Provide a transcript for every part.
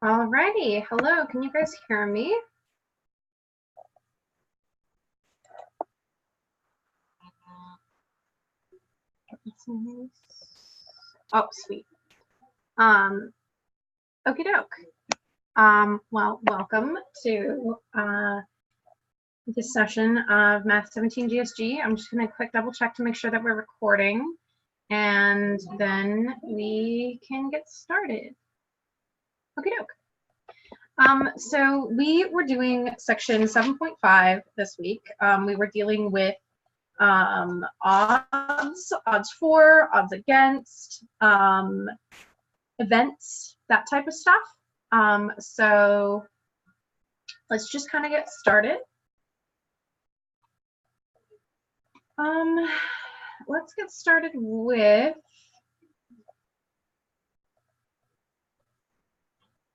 Alrighty, hello, can you guys hear me? Oh, sweet. Okie doke. Well, welcome to this session of Math 17 GSG. I'm just going to quick double check to make sure that we're recording, and then we can get started. Okie doke. So we were doing section 7.5 this week. We were dealing with odds for, odds against, events, that type of stuff. So let's just kind of get started. Let's get started with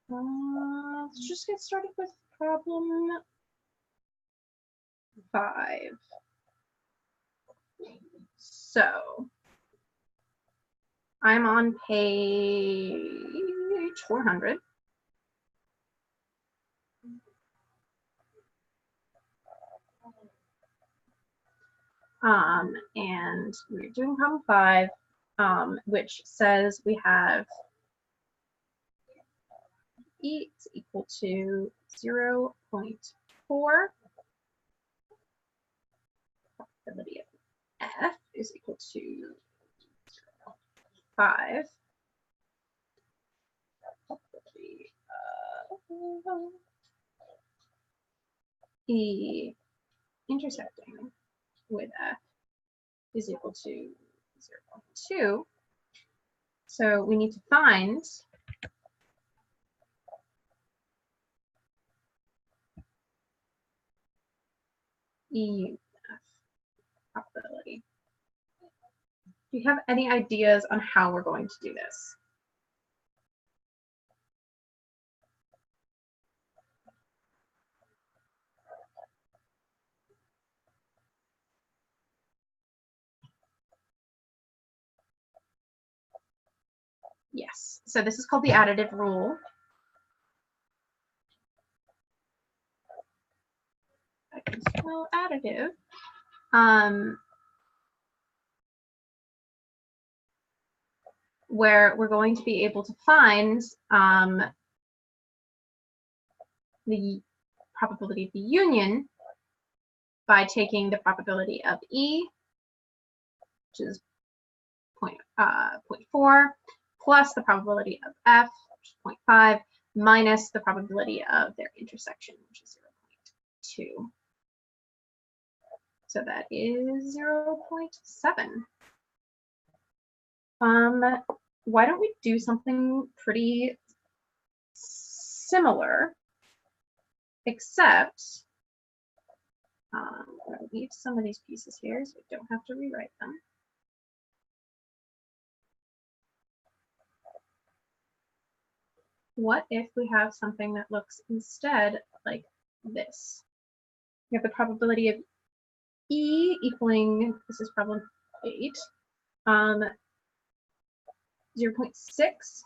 let's just get started with problem 5. So I'm on page 400. And we're doing problem 5, which says we have E is equal to 0.4. Probability of F is equal to 5. Probability of E intersecting with F is equal to 0.2. So we need to find EUF probability. Do you have any ideas on how we're going to do this? Yes, so this is called the additive rule. I can spell additive. Where we're going to be able to find the probability of the union by taking the probability of E, which is 0.4, plus the probability of F, which is 0.5, minus the probability of their intersection, which is 0.2. So that is 0.7. Why don't we do something pretty similar, except I'm going to leave some of these pieces here so we don't have to rewrite them. What if we have something that looks instead like this? We have the probability of E equaling, this is problem 8, 0.6.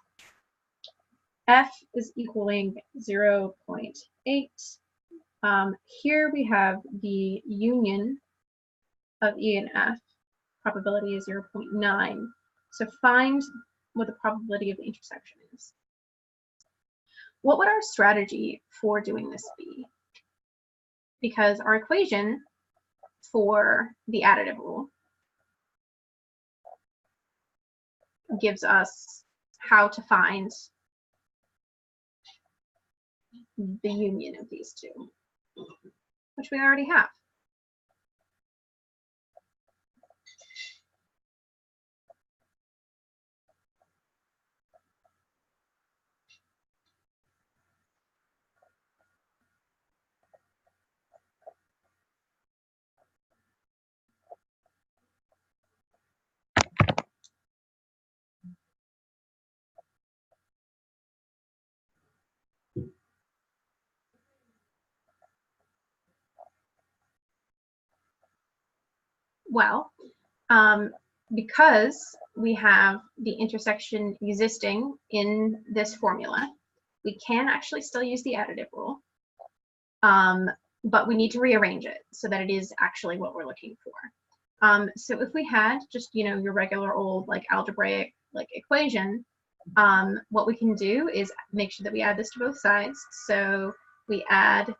F is equaling 0.8. Here we have the union of E and F. Probability is 0.9. So find what the probability of the intersection is. What would our strategy for doing this be? Because our equation for the additive rule gives us how to find the union of these two, which we already have. Well, because we have the intersection existing in this formula, we can actually still use the additive rule, but we need to rearrange it so that it is actually what we're looking for. So if we had just, you know, your regular old like algebraic like equation, what we can do is make sure that we add this to both sides. So we add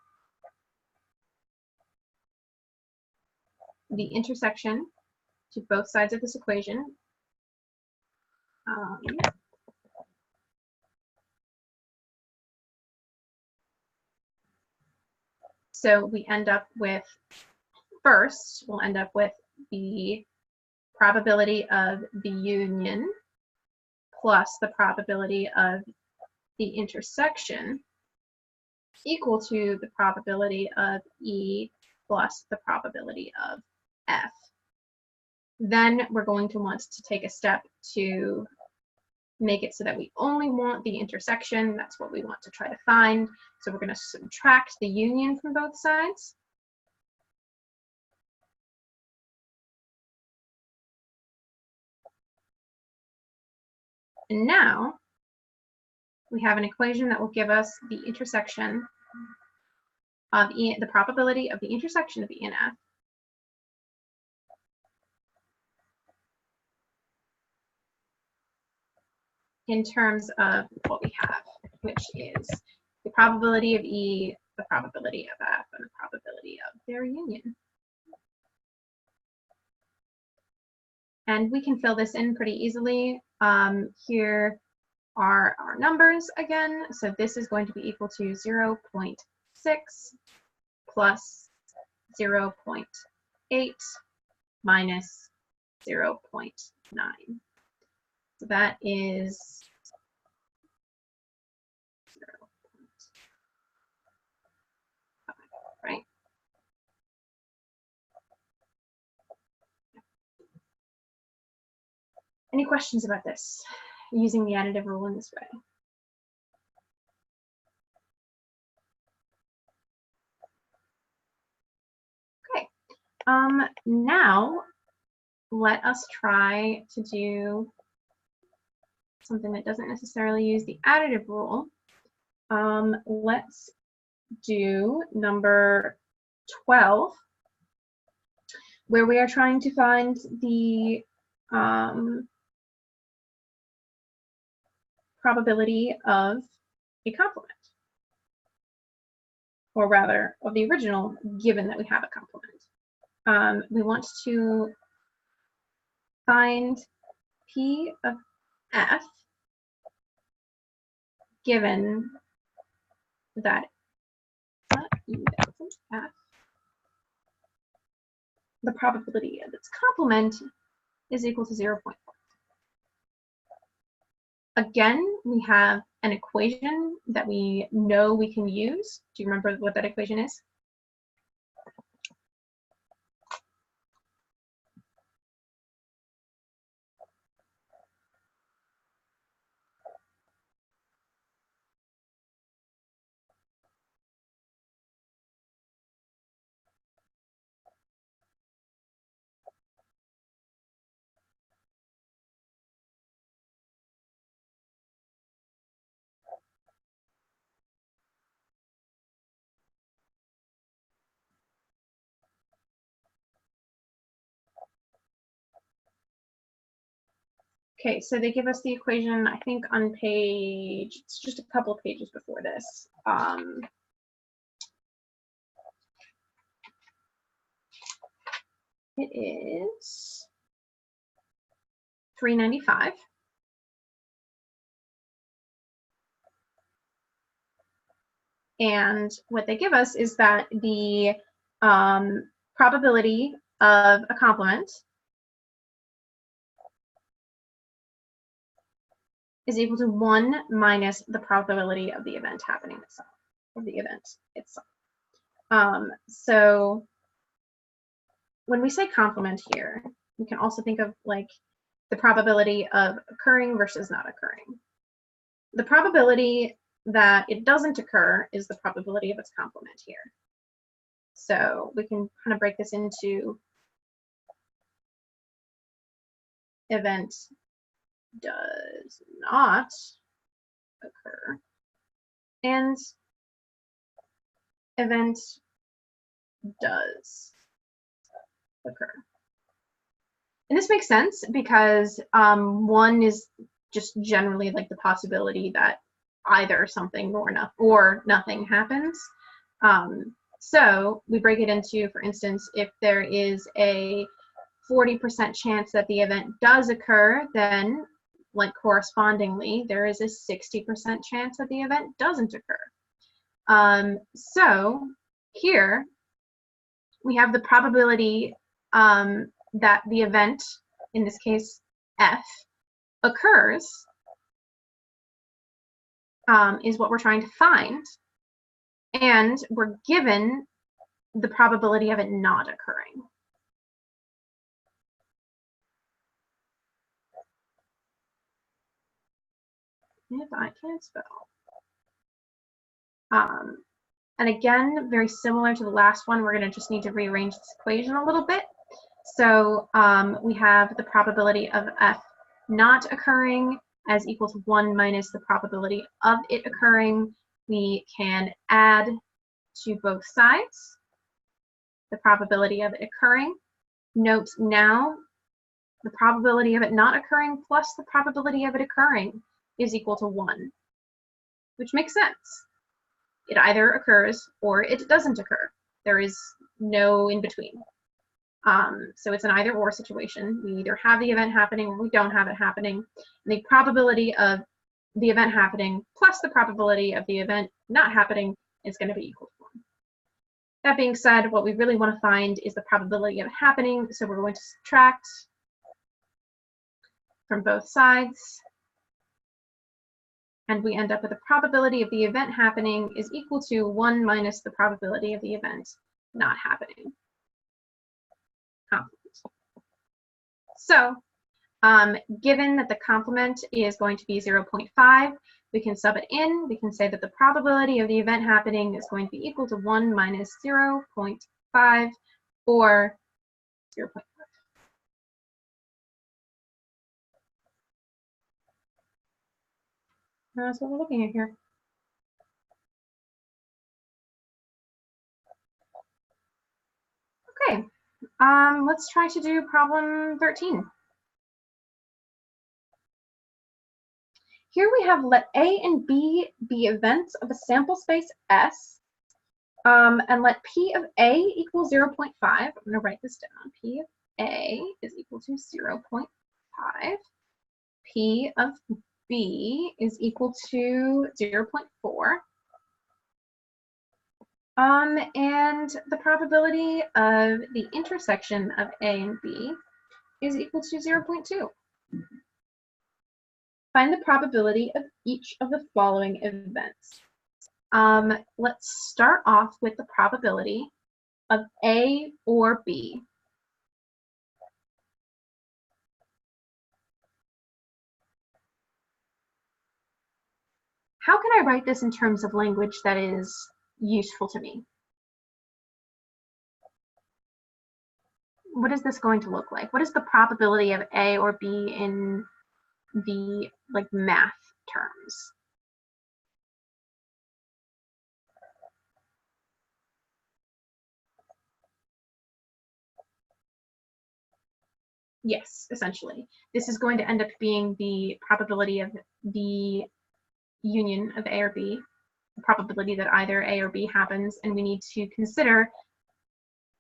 the intersection to both sides of this equation. So we end up with, first, we'll end up with the probability of the union plus the probability of the intersection equal to the probability of E plus the probability of F. Then we're going to want to take a step to make it so that we only want the intersection. That's what we want to try to find. So we're going to subtract the union from both sides. And now we have an equation that will give us the intersection of E, the probability of the intersection of E and F in terms of what we have, which is the probability of E, the probability of F, and the probability of their union. And we can fill this in pretty easily. Here are our numbers again. So this is going to be equal to 0.6 plus 0.8 minus 0.9. So that is 0.5, right? Any questions about this, using the additive rule in this way? Okay, now let us try to do something that doesn't necessarily use the additive rule. Let's do number 12, where we are trying to find the probability of a complement, or rather of the original, given that we have a complement. We want to find P of F given that F, the probability of its complement is equal to 0.4. Again, we have an equation that we know we can use. Do you remember what that equation is? Okay, so they give us the equation, I think on page, it's just a couple of pages before this. It is 395. And what they give us is that the probability of a complement is equal to 1 minus the probability of the event happening itself, of the event itself. So when we say complement here, we can also think of like the probability of occurring versus not occurring. The probability that it doesn't occur is the probability of its complement here. So we can kind of break this into event does not occur and event does occur. And this makes sense because one is just generally like the possibility that either something or nothing happens. So we break it into, for instance, if there is a 40% chance that the event does occur, then like correspondingly, there is a 60% chance that the event doesn't occur. So here we have the probability that the event, in this case F, occurs is what we're trying to find, and we're given the probability of it not occurring. If I can spell. And again, very similar to the last one, we're going to just need to rearrange this equation a little bit. So we have the probability of F not occurring as equal to 1 minus the probability of it occurring. We can add to both sides the probability of it occurring. Note now the probability of it not occurring plus the probability of it occurring is equal to 1, which makes sense. It either occurs or it doesn't occur. There is no in between. So it's an either or situation. We either have the event happening or we don't have it happening. And the probability of the event happening plus the probability of the event not happening is going to be equal to 1. That being said, what we really want to find is the probability of it happening. So we're going to subtract from both sides. And we end up with the probability of the event happening is equal to 1 minus the probability of the event not happening. Complement. So given that the complement is going to be 0.5, we can sub it in. We can say that the probability of the event happening is going to be equal to 1 minus 0.5 or 0.5. That's what we're looking at here. Okay, let's try to do problem 13. Here we have let A and B be events of a sample space S, and let P of A equal 0.5. I'm going to write this down. P of A is equal to 0.5. P of B is equal to 0.4. And the probability of the intersection of A and B is equal to 0.2. Find the probability of each of the following events. Let's start off with the probability of A or B. How can I write this in terms of language that is useful to me? What is this going to look like? What is the probability of A or B in the math terms? Yes, essentially. This is going to end up being the probability of the union of A or B, the probability that either A or B happens, and we need to consider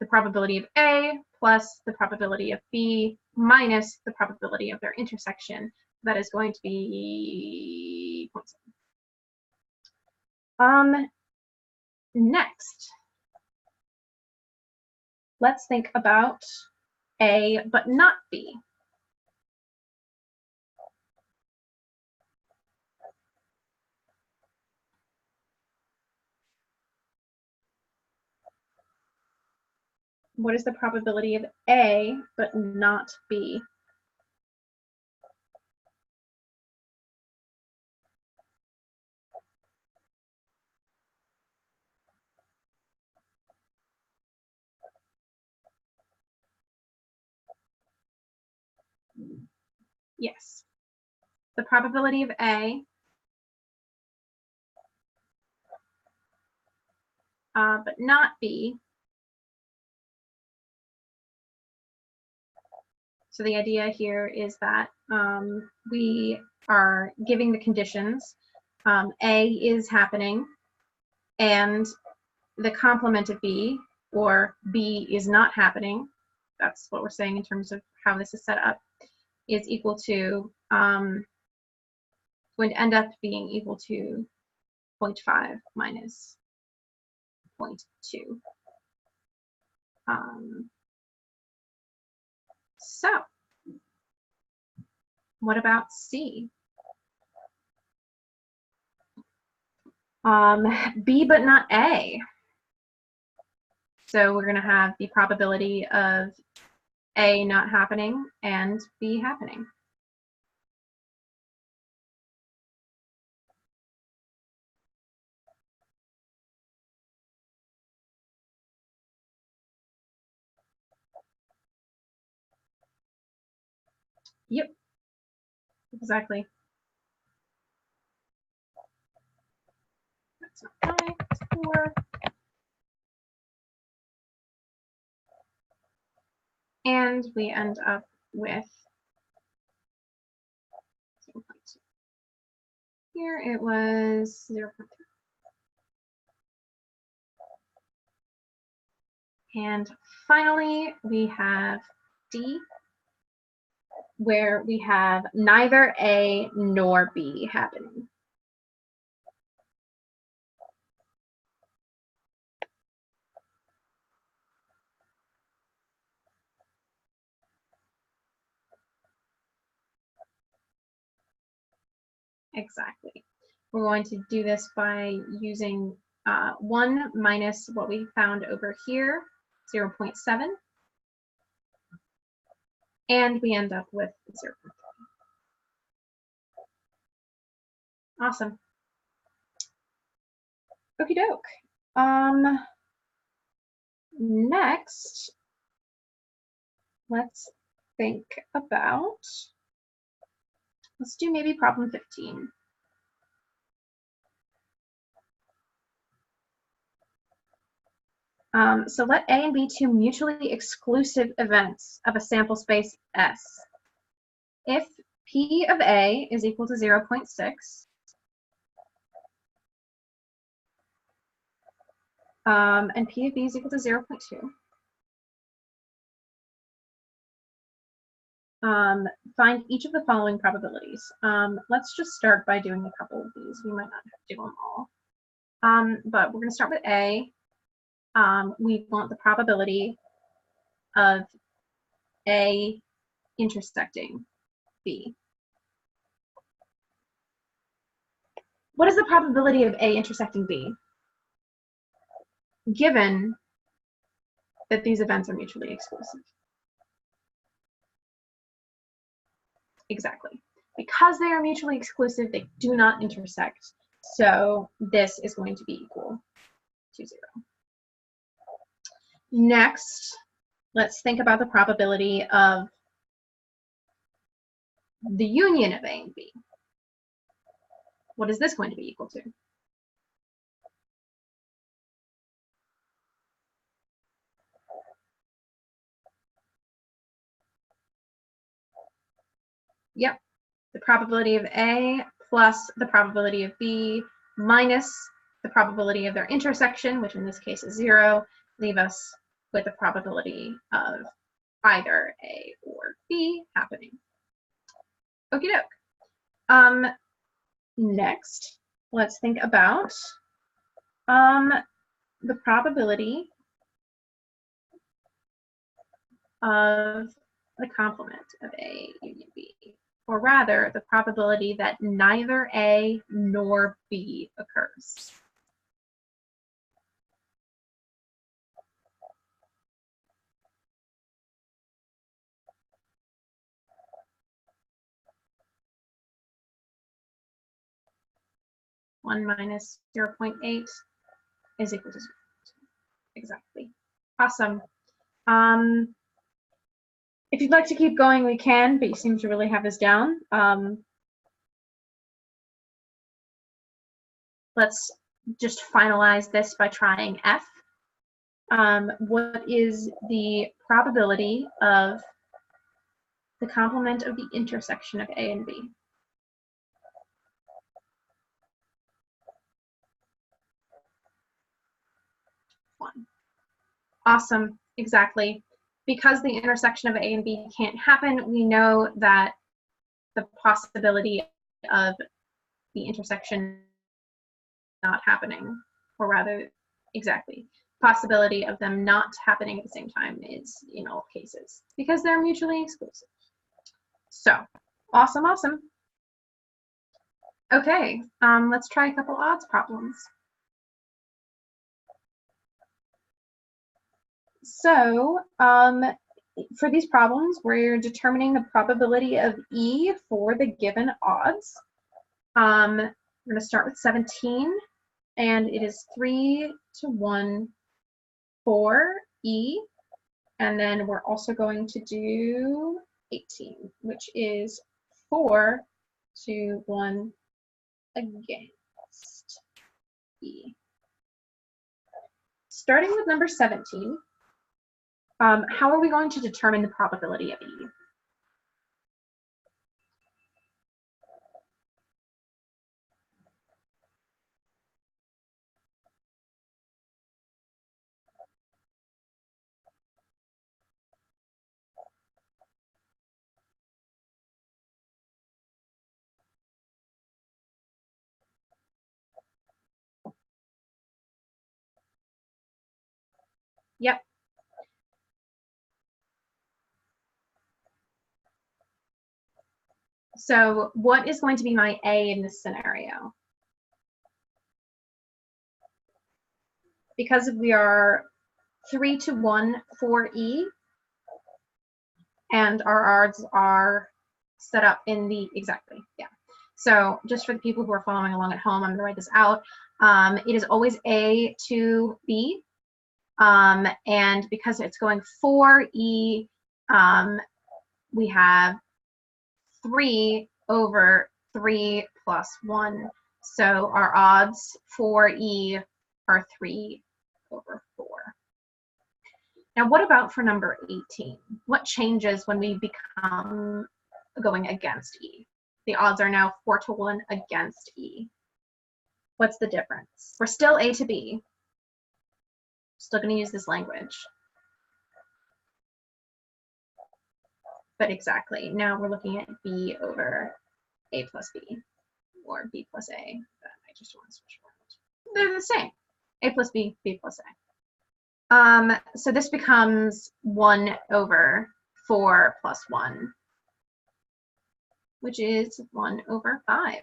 the probability of A plus the probability of B minus the probability of their intersection. That is going to be 0.7. Next, let's think about A but not B. What is the probability of A but not B? Yes. The probability of A but not B. So the idea here is that we are giving the conditions. A is happening, and the complement of B, or B is not happening, that's what we're saying in terms of how this is set up, is equal to, going to end up being equal to 0.5 minus 0.2. So, what about C? B but not A. So we're going to have the probability of A not happening and B happening. Yep, exactly. That's not 5, that's 4. And we end up with 0.2. Here it was 0.3. And finally, we have D, where we have neither A nor B happening. Exactly. We're going to do this by using 1 minus what we found over here, 0.7, and we end up with 0.3. Awesome. Okie doke. Next, let's think about, let's do maybe problem 15. So let A and B two mutually exclusive events of a sample space S. If P of A is equal to 0.6, and P of B is equal to 0.2, find each of the following probabilities. Let's just start by doing a couple of these. We might not have to do them all. But we're going to start with A. We want the probability of A intersecting B. What is the probability of A intersecting B, given that these events are mutually exclusive? Exactly. Because they are mutually exclusive, they do not intersect. So this is going to be equal to 0. Next, let's think about the probability of the union of A and B. What is this going to be equal to? Yep, the probability of A plus the probability of B minus the probability of their intersection, which in this case is 0, leave us with the probability of either A or B happening. Okie doke. Next, let's think about the probability of the complement of A union B, or rather, the probability that neither A nor B occurs. One minus 0.8 is equal to 0. Exactly. Awesome. If you'd like to keep going, we can, but you seem to really have this down. Let's just finalize this by trying F. What is the probability of the complement of the intersection of A and B? 1. Awesome, exactly. Because the intersection of A and B can't happen, we know that the possibility of the intersection not happening, or rather, exactly, possibility of them not happening at the same time is in all cases, because they're mutually exclusive. So, awesome, awesome. Okay, let's try a couple odds problems. So, for these problems, we're determining the probability of E for the given odds. We're going to start with 17, and it is 3 to 1 for E. And then we're also going to do 18, which is 4 to 1 against E. Starting with number 17, how are we going to determine the probability of E? Yep. So what is going to be my A in this scenario? Because we are 3 to 1 for E, and our odds are set up in the, exactly, yeah. So just for the people who are following along at home, I'm gonna write this out. It is always A to B, and because it's going for E, we have 3 over 3 plus 1. So our odds for E are 3 over 4. Now, what about for number 18? What changes when we become going against E? The odds are now 4 to 1 against E. What's the difference? We're still A to B. Still going to use this language. But exactly, now we're looking at B over A plus B, or B plus A. I just want to switch around. They're the same. A plus B, B plus A. So this becomes 1 over 4 plus 1, which is 1 over 5.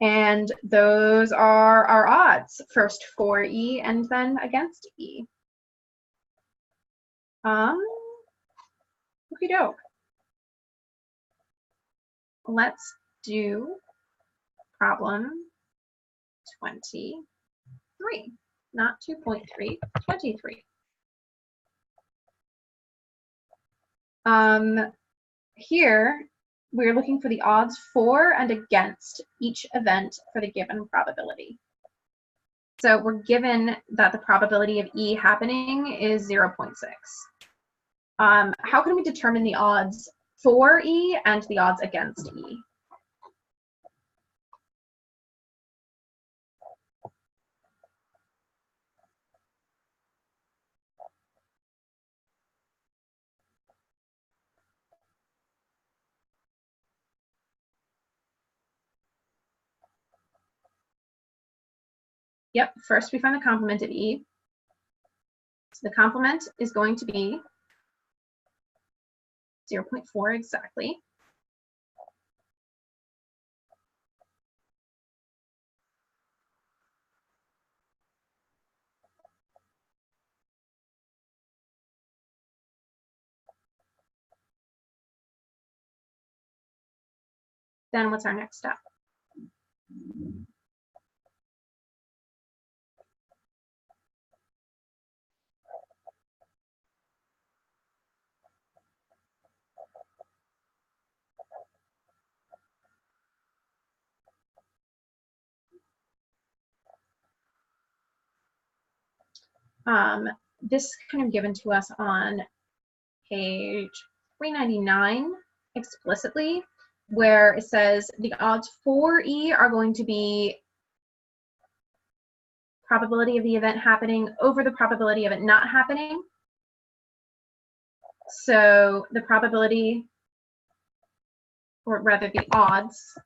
And those are our odds, first for E and then against E. Okie doke. Let's do problem 23, not 2.3, 23. Here, we're looking for the odds for and against each event for the given probability. So we're given that the probability of E happening is 0.6. How can we determine the odds for E and the odds against E? Yep, first we find the complement of E. So the complement is going to be 0.4 exactly. Then what's our next step? This is kind of given to us on page 399 explicitly, where it says the odds for E are going to be probability of the event happening over the probability of it not happening. So the probability, or rather the odds,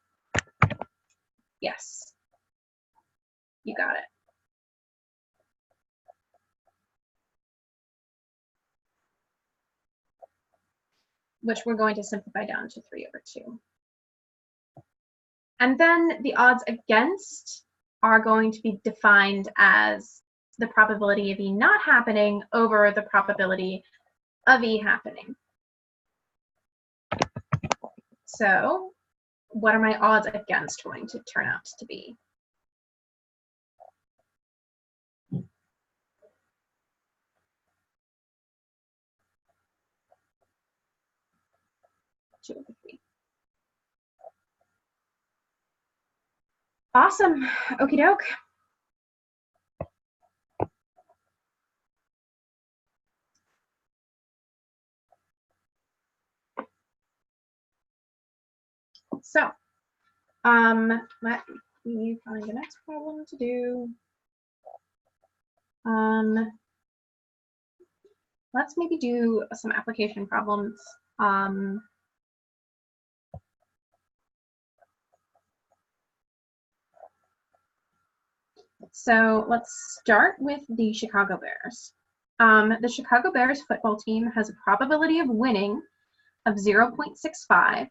yes, you got it. Which we're going to simplify down to 3/2. And then the odds against are going to be defined as the probability of E not happening over the probability of E happening. So what are my odds against going to turn out to be? Two over three. Awesome. Okie doke. So, let me find the next problem to do. Let's maybe do some application problems. So let's start with the Chicago Bears. The Chicago Bears football team has a probability of winning of 0.65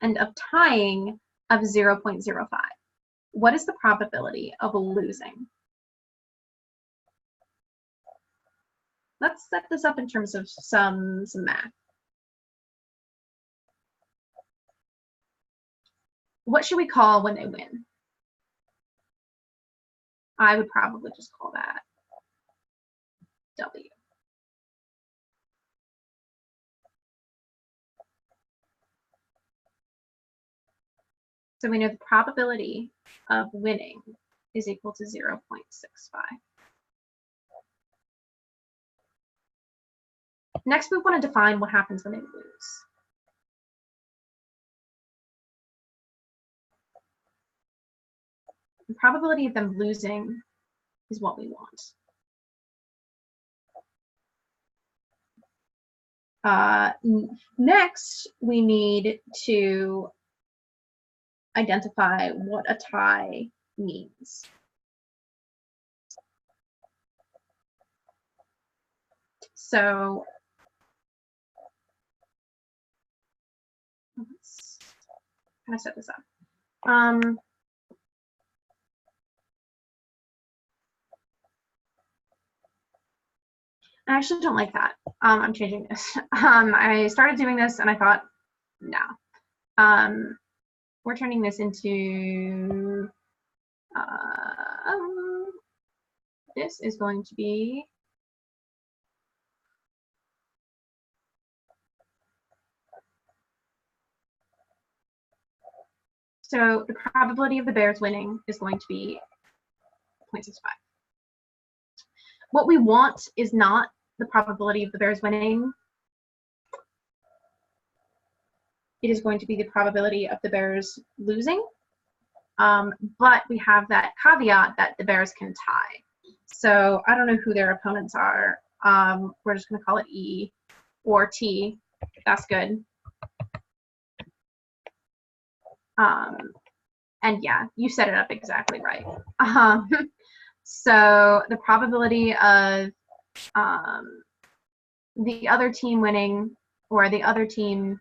and of tying of 0.05. What is the probability of losing? Let's set this up in terms of some math. What should we call when they win? I would probably just call that W. So we know the probability of winning is equal to 0.65. Next, we want to define what happens when they lose. The probability of them losing is what we want. Next, we need to identify what a tie means. So let's kind of set this up. I actually don't like that. I'm changing this. I started doing this and I thought, no. We're turning this into, this is going to be so the probability of the Bears winning is going to be 0.65. What we want is not the probability of the Bears winning. It is going to be the probability of the Bears losing. But we have that caveat that the Bears can tie. So I don't know who their opponents are. We're just going to call it E or T. That's good. And yeah, you set it up exactly right. So the probability of the other team winning, or the other team,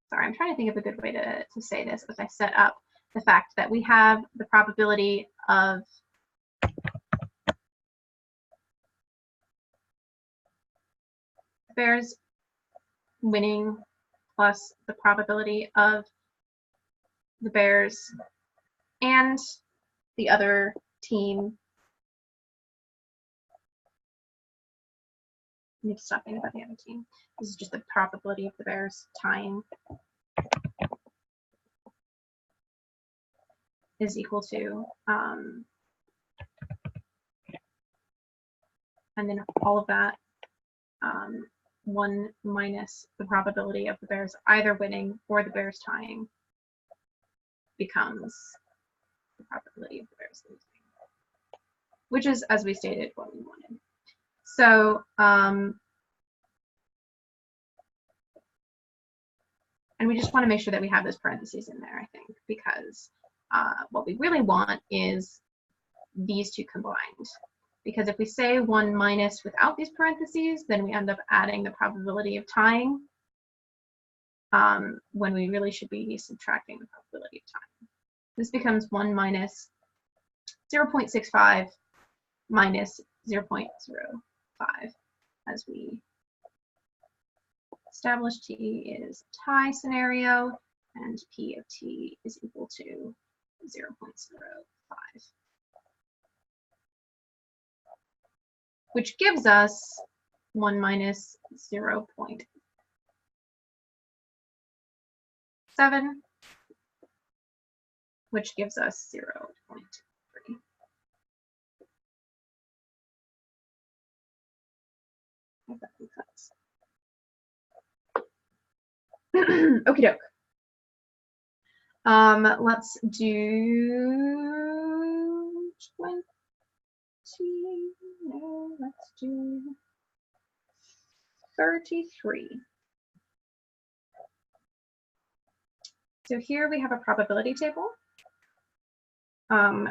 sorry, I'm trying to think of a good way to say this as I set up the fact that we have the probability of Bears winning plus the probability of the Bears and the other team. I need to stop thinking about the other team. This is just the probability of the Bears tying is equal to and then all of that, 1 minus the probability of the Bears either winning or the Bears tying becomes the probability of the Bears losing, which is, as we stated, what we wanted. So, and we just want to make sure that we have those parentheses in there, I think, because what we really want is these two combined. Because if we say 1 minus without these parentheses, then we end up adding the probability of tying when we really should be subtracting the probability of tying. This becomes 1 minus 0.65 minus 0.05, as we established T is a tie scenario, and P of T is equal to 0.05. Which gives us 1 minus 0.7, which gives us 0.3. If that makes sense. Okie doke. Let's do 20. No, let's do 33. So here we have a probability table.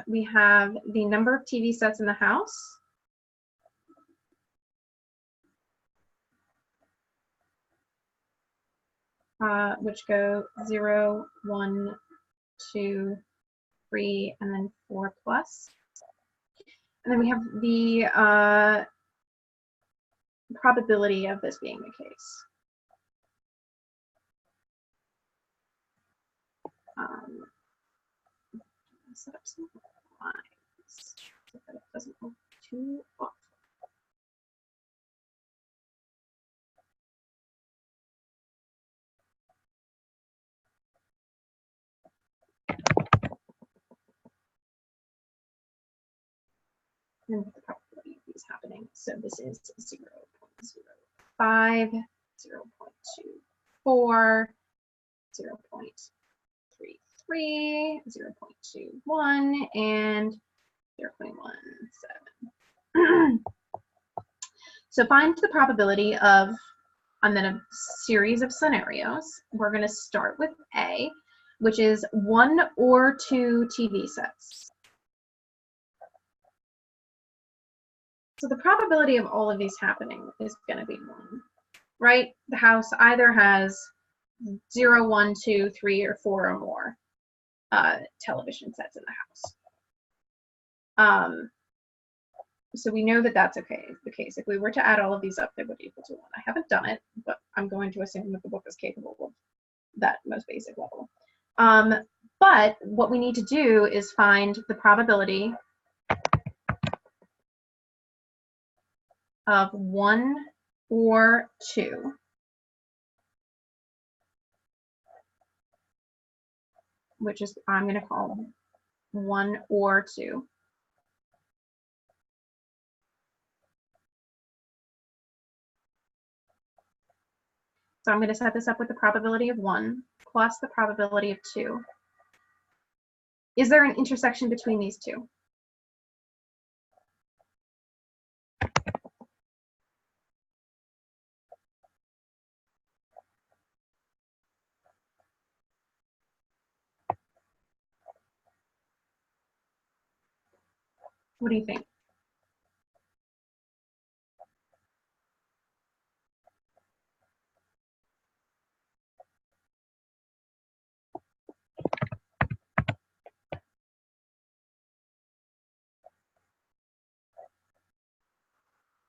We have the number of TV sets in the house. Which go 0, 1, 2, 3, and then 4 plus. And then we have the probability of this being the case. Set up some lines so that it doesn't look too off. And the probability of these happening. So this is 0.05, 0.24, 0.33, 0.21, and 0.17. So find the probability of, and then a series of scenarios. We're going to start with A, which is 1 or 2 TV sets. So the probability of all of these happening is going to be 1, right? The house either has 0, 1, 2, 3, or 4 or more television sets in the house. So we know that that's okay, the case. If we were to add all of these up, they would equal to 1. I haven't done it, but I'm going to assume that the book is capable of that most basic level. But what we need to do is find the probability of 1 or 2 which is, I'm going to call 1 or 2. So I'm going to set this up with the probability of 1 plus the probability of 2. Is there an intersection between these two? What do you think?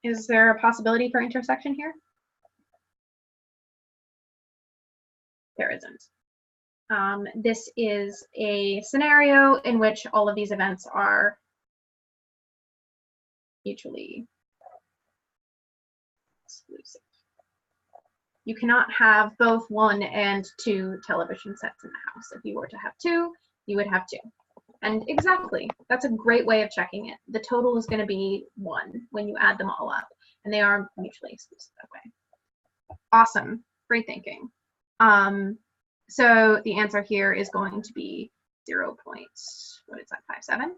Is there a possibility for intersection here? There isn't. This is a scenario in which all of these events are mutually exclusive. You cannot have both 1 and 2 television sets in the house. If you were to have 2, you would have 2. And exactly, that's a great way of checking it. The total is going to be 1 when you add them all up. and they are mutually exclusive that way. Awesome, great thinking. So the answer here is going to be 0. What is that, 57?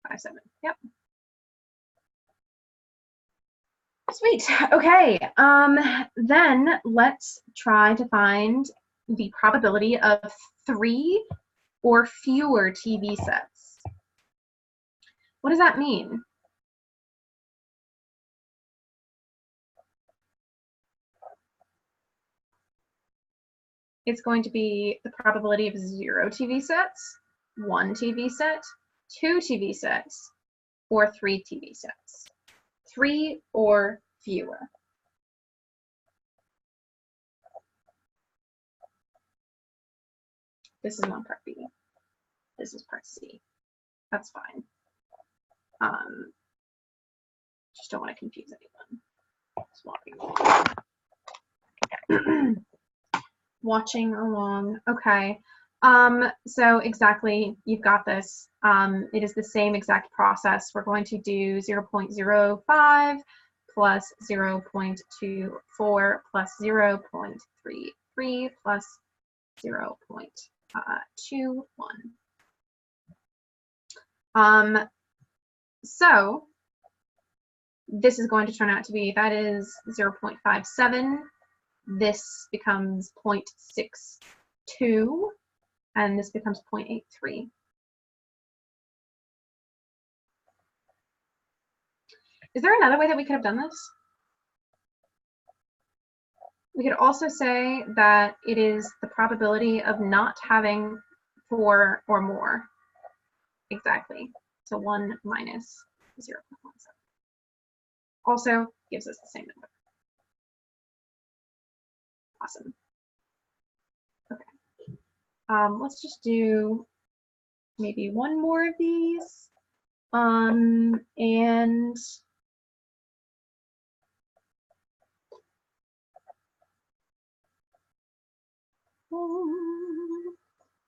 57, yep. Sweet, okay, then let's try to find the probability of 3 or fewer TV sets. What does that mean? It's going to be the probability of 0 TV sets, 1 TV set, 2 TV sets, or 3 TV sets. 3 or fewer. This is not part B. This is part C. That's fine. Just don't want to confuse anyone. Watching along. Okay. So exactly, you've got this. It is the same exact process. We're going to do 0.05 plus 0.24 plus 0.33 plus 0.21. So this is going to turn out to be, that is 0.57. This becomes 0.62, and this becomes 0.83. Is there another way that we could have done this? We could also say that it is the probability of not having 4 or more. Exactly. So 1 minus 0.17. Also gives us the same number. Awesome. Okay. Let's just do maybe one more of these. And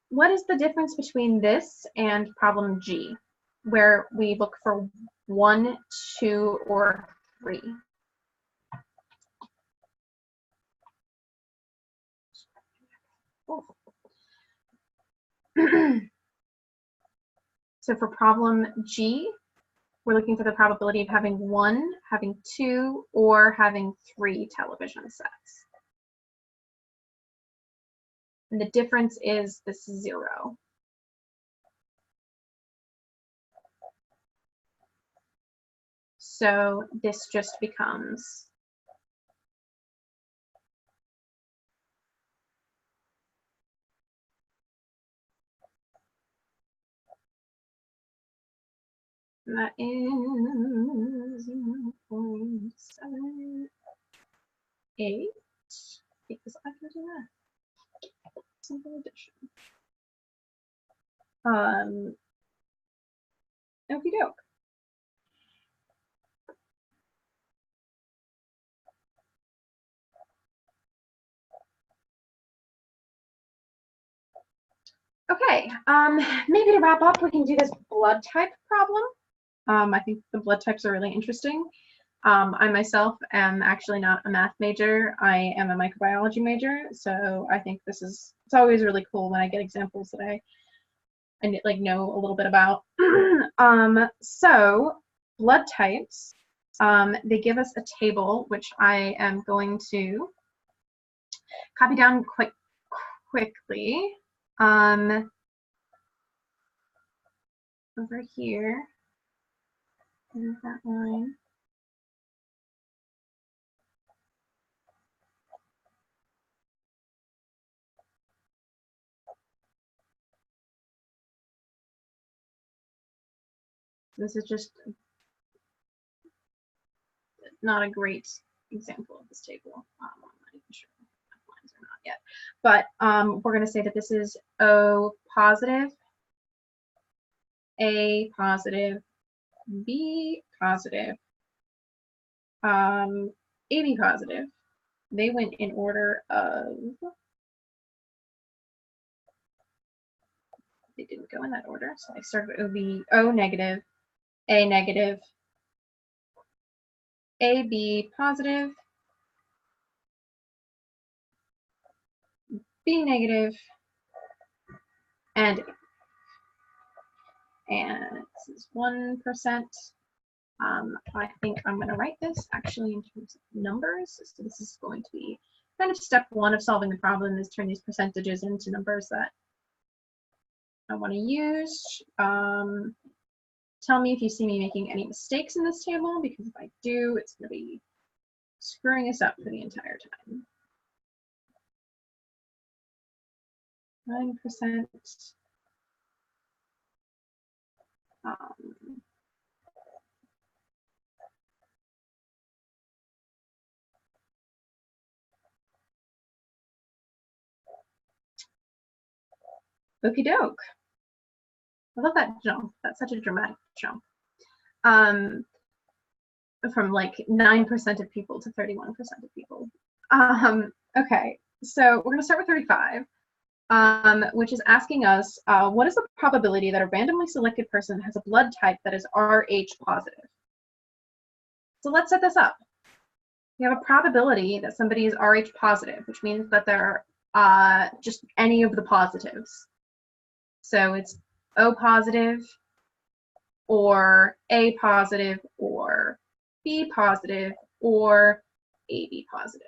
what is the difference between this and problem G, where we look for 1, 2, or 3? So for problem G, we're looking for the probability of having 1, having 2, or having 3 television sets. And the difference is this 0. So this just becomes that is 0.78 because I can do that. Simple addition. Okie doke. Okay, maybe to wrap up, we can do this blood type problem. I think the blood types are really interesting. I myself am actually not a math major. I am a microbiology major, so I think it's always really cool when I get examples that I like know a little bit about. So blood types, they give us a table, which I am going to copy down quite quickly. Over here, in that line. This is just not a great example of this table. I'm not even sure if lines are not yet. But we're going to say that this is O positive, A positive, B positive, AB positive. They went in order of, they didn't go in that order. So I started with O negative, A negative, AB positive, B negative, and this is 1%. I think I'm going to write this actually in terms of numbers. So this is going to be kind of step one of solving the problem, is turn these percentages into numbers that I want to use. Tell me if you see me making any mistakes in this table, because if I do, it's going to be screwing us up for the entire time. 9%. Okie doke. I love that jump. That's such a dramatic jump. From like 9% of people to 31% of people. Okay, so we're going to start with 35, which is asking us, what is the probability that a randomly selected person has a blood type that is Rh positive? So let's set this up. We have a probability that somebody is Rh positive, which means that they're just any of the positives. So it's O positive, or A positive, or B positive, or AB positive.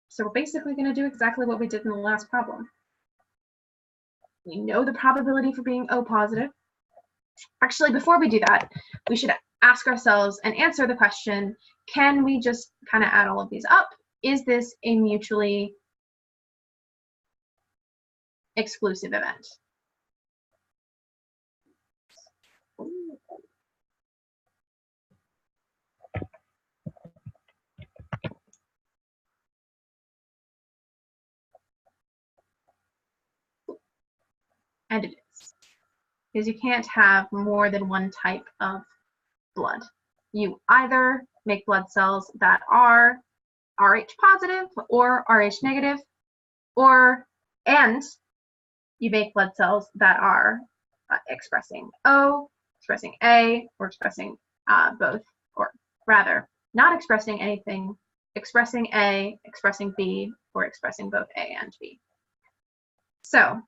So we're basically going to do exactly what we did in the last problem. We know the probability for being O positive. Actually, before we do that, we should ask ourselves and answer the question, can we just kind of add all of these up? Is this a mutually exclusive event? And it is, because you can't have more than one type of blood. You either make blood cells that are Rh positive or Rh negative, and you make blood cells that are expressing O, expressing A, or expressing both, or rather, not expressing anything, expressing A, expressing B, or expressing both A and B. So,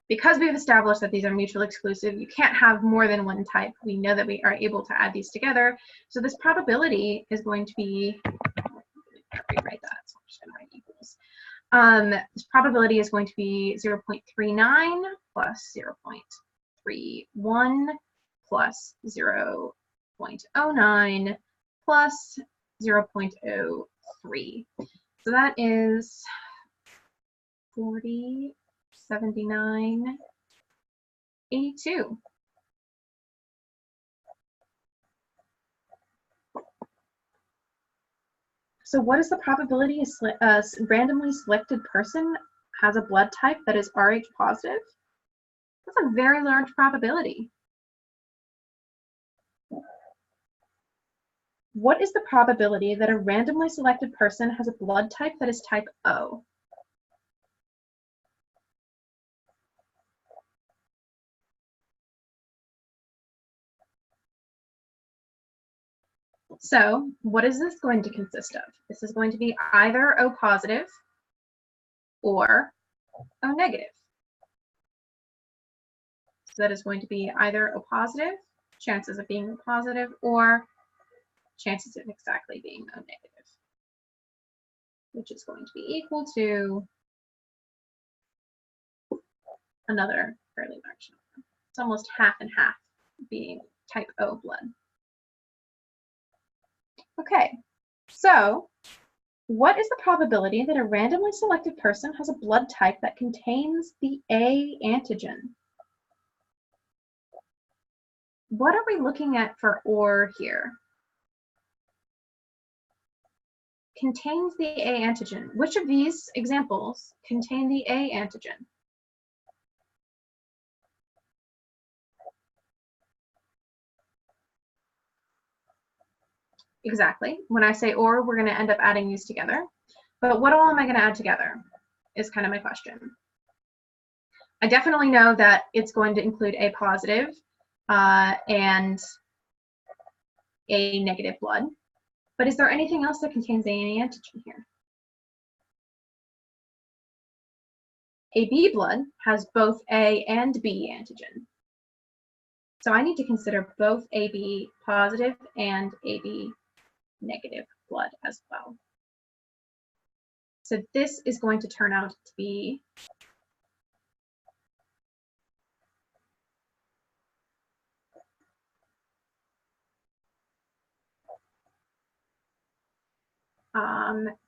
because we've established that these are mutually exclusive, you can't have more than one type. We know that we are able to add these together. So this probability is going to be, rewrite that, so I'm just going to write equals. This probability is going to be 0.39 plus 0.31 plus 0.09 plus 0.03. So that is 40, 79, 82. So what is the probability a randomly selected person has a blood type that is Rh positive? That's a very large probability. What is the probability that a randomly selected person has a blood type that is type O? So what is this going to consist of? This is going to be either O positive or O negative. So that is going to be either O positive, chances of being O positive, or chances of exactly being O negative, which is going to be equal to another fairly large number. It's almost half and half being type O blood. Okay, so what is the probability that a randomly selected person has a blood type that contains the A antigen? What are we looking at for OR here? Contains the A antigen. Which of these examples contain the A antigen? Exactly. When I say OR, we're going to end up adding these together. But what all am I going to add together? is kind of my question. I definitely know that it's going to include A positive and A negative blood, but is there anything else that contains any antigen here? AB blood has both A and B antigen. So I need to consider both AB positive and AB negative blood as well. So this is going to turn out to be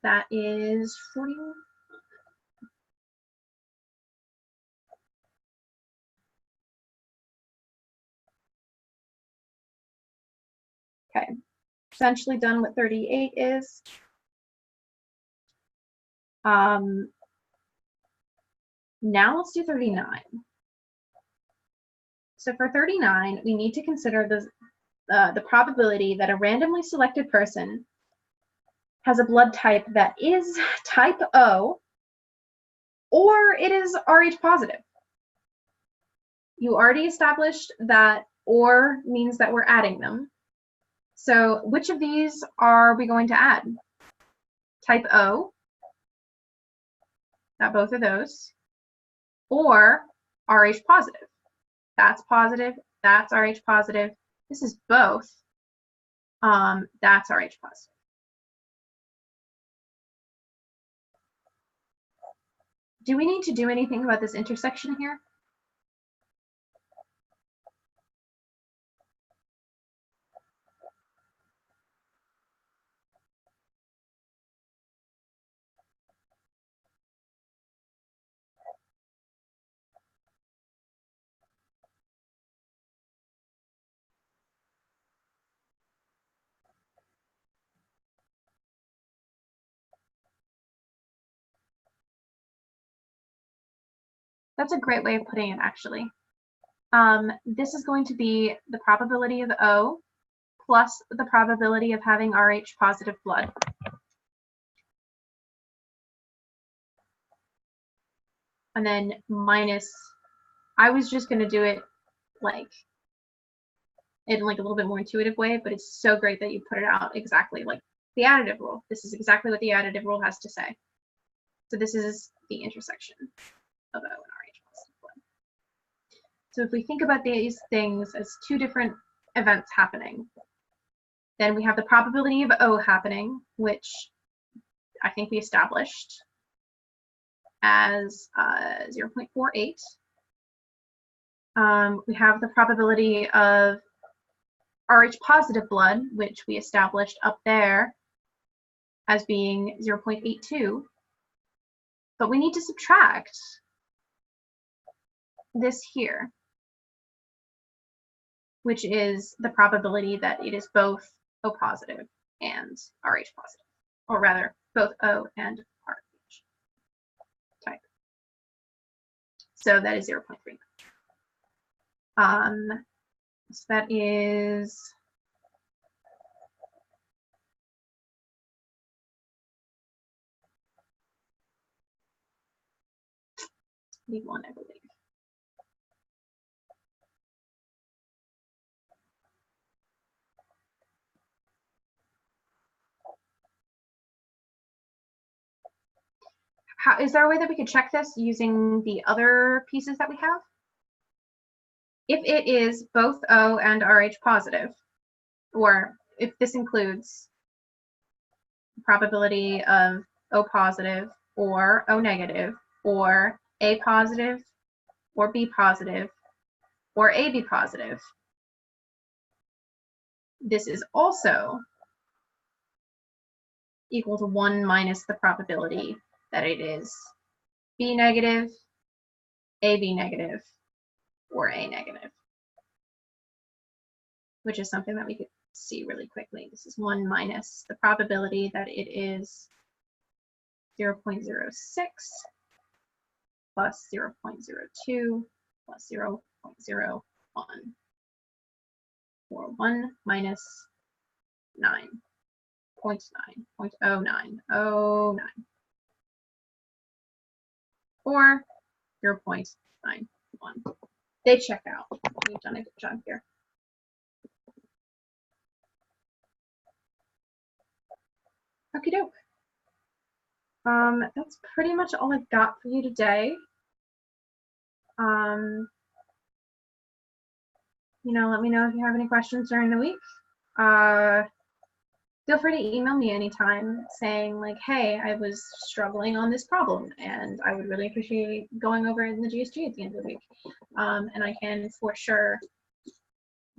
that is 41. Okay, essentially done what 38 is. Now let's do 39. So for 39, we need to consider the probability that a randomly selected person has a blood type that is type O, or it is Rh positive. You already established that or means that we're adding them. So which of these are we going to add? Type O, not both of those, or Rh positive. That's positive, that's Rh positive. This is both. That's Rh positive. Do we need to do anything about this intersection here? That's a great way of putting it, actually. This is going to be the probability of O plus the probability of having Rh positive blood. And then minus, I was just going to do it like in like a little bit more intuitive way, but it's so great that you put it out exactly like the additive rule. This is exactly what the additive rule has to say. So this is the intersection of O and Rh positive blood. So if we think about these things as two different events happening, then we have the probability of O happening, which I think we established as 0.48. We have the probability of Rh positive blood, which we established up there as being 0.82. But we need to subtract this here, which is the probability that it is both O positive and Rh positive, or rather both O and Rh type. So that is 0.3. So that is one, I believe. Is there a way that we could check this using the other pieces that we have? If it is both O and Rh positive, or if this includes probability of O positive or O negative or A positive or B positive or AB positive, this is also equal to 1 minus the probability that it is B negative, AB negative, or A negative, which is something that we could see really quickly. This is 1 minus the probability that it is 0.06 plus 0.02 plus 0.01, or 1 minus 9.09. or 0.91. They check out. We've done a good job here. Okie doke. That's pretty much all I've got for you today. Let me know if you have any questions during the week. Feel free to email me anytime saying like, hey, I was struggling on this problem and I would really appreciate going over in the GSG at the end of the week. And I can for sure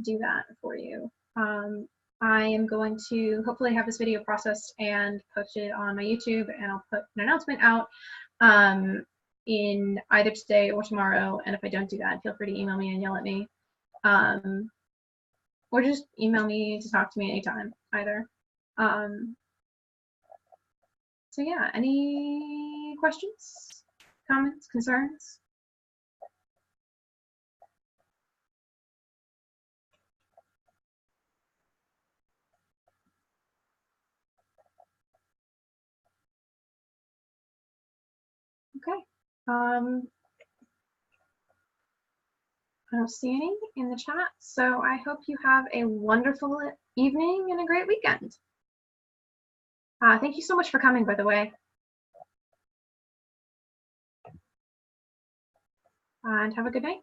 do that for you. I am going to hopefully have this video processed and posted on my YouTube, and I'll put an announcement out in either today or tomorrow. And if I don't do that, feel free to email me and yell at me. Or just email me to talk to me anytime, either. So yeah, any questions, comments, concerns? Okay. I don't see any in the chat, so I hope you have a wonderful evening and a great weekend. Thank you so much for coming, by the way. And have a good night.